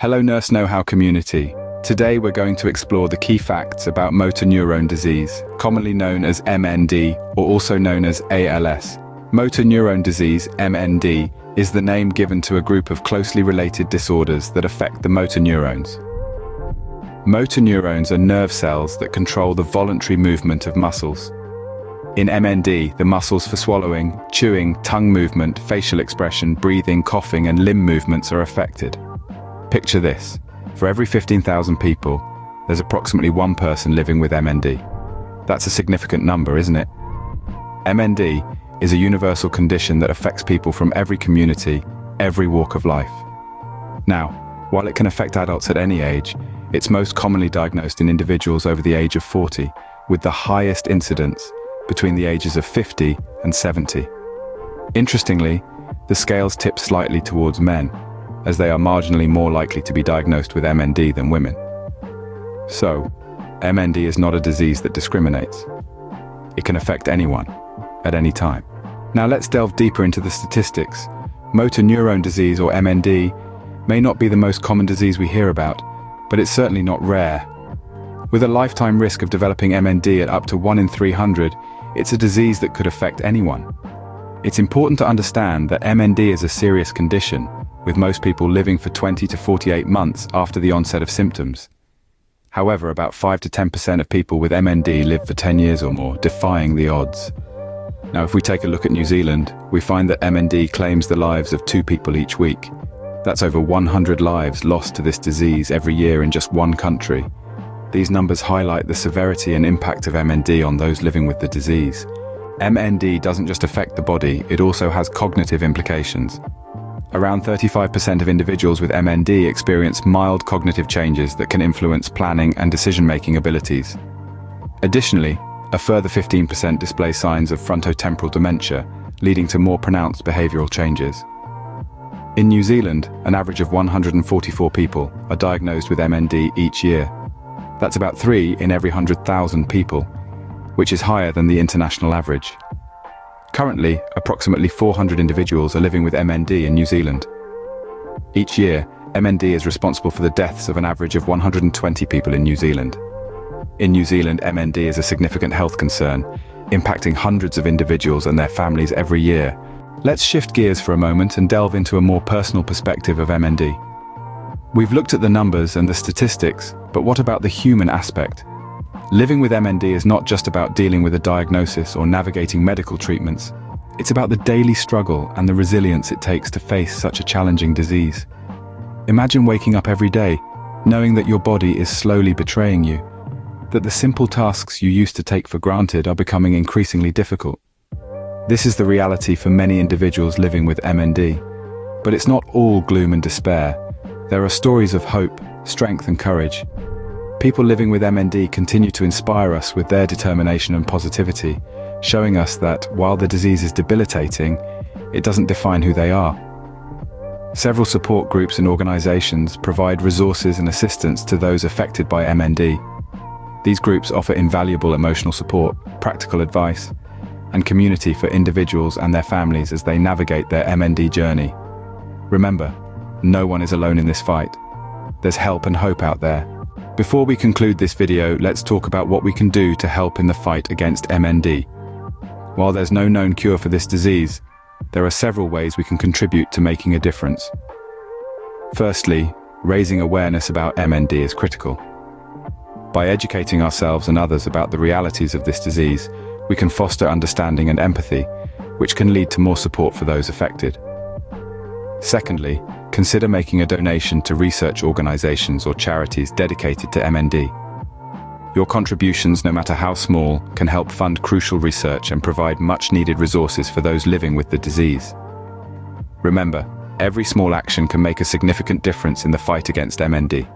Hello Nurse Know-How community. Today we're going to explore the key facts about motor neurone disease, commonly known as MND or also known as ALS. Motor neurone disease, MND, is the name given to a group of closely related disorders that affect the motor neurons. Motor neurons are nerve cells that control the voluntary movement of muscles. In MND, the muscles for swallowing, chewing, tongue movement, facial expression, breathing, coughing, and limb movements are affected. Picture this. For every 15,000 people, there's approximately one person living with MND. That's a significant number, isn't it? MND is a universal condition that affects people from every community, every walk of life. Now, while it can affect adults at any age, it's most commonly diagnosed in individuals over the age of 40, with the highest incidence between the ages of 50 and 70. Interestingly, the scales tip slightly towards men, as they are marginally more likely to be diagnosed with MND than women. So, MND is not a disease that discriminates. It can affect anyone, at any time. Now let's delve deeper into the statistics. Motor neurone disease, or MND, may not be the most common disease we hear about, but it's certainly not rare. With a lifetime risk of developing MND at up to 1 in 300, it's a disease that could affect anyone. It's important to understand that MND is a serious condition, with most people living for 20 to 48 months after the onset of symptoms. However, about 5 to 10% of people with MND live for 10 years or more, defying the odds. Now, if we take a look at New Zealand, we find that MND claims the lives of 2 people each week. That's over 100 lives lost to this disease every year in just one country. These numbers highlight the severity and impact of MND on those living with the disease. MND doesn't just affect the body, it also has cognitive implications. Around 35% of individuals with MND experience mild cognitive changes that can influence planning and decision-making abilities. Additionally, a further 15% display signs of frontotemporal dementia, leading to more pronounced behavioral changes. In New Zealand, an average of 144 people are diagnosed with MND each year. That's about 3 in every 100,000 people, which is higher than the international average. Currently, approximately 400 individuals are living with MND in New Zealand. Each year, MND is responsible for the deaths of an average of 120 people in New Zealand. In New Zealand, MND is a significant health concern, impacting hundreds of individuals and their families every year. Let's shift gears for a moment and delve into a more personal perspective of MND. We've looked at the numbers and the statistics, but what about the human aspect? Living with MND is not just about dealing with a diagnosis or navigating medical treatments. It's about the daily struggle and the resilience it takes to face such a challenging disease. Imagine waking up every day, knowing that your body is slowly betraying you, that the simple tasks you used to take for granted are becoming increasingly difficult. This is the reality for many individuals living with MND. But it's not all gloom and despair. There are stories of hope, strength and courage. People living with MND continue to inspire us with their determination and positivity, showing us that while the disease is debilitating, it doesn't define who they are. Several support groups and organizations provide resources and assistance to those affected by MND. These groups offer invaluable emotional support, practical advice, and community for individuals and their families as they navigate their MND journey. Remember, no one is alone in this fight. There's help and hope out there. Before we conclude this video, let's talk about what we can do to help in the fight against MND. While there's no known cure for this disease, there are several ways we can contribute to making a difference. Firstly, raising awareness about MND is critical. By educating ourselves and others about the realities of this disease, we can foster understanding and empathy, which can lead to more support for those affected. Secondly, consider making a donation to research organizations or charities dedicated to MND. Your contributions, no matter how small, can help fund crucial research and provide much-needed resources for those living with the disease. Remember, every small action can make a significant difference in the fight against MND.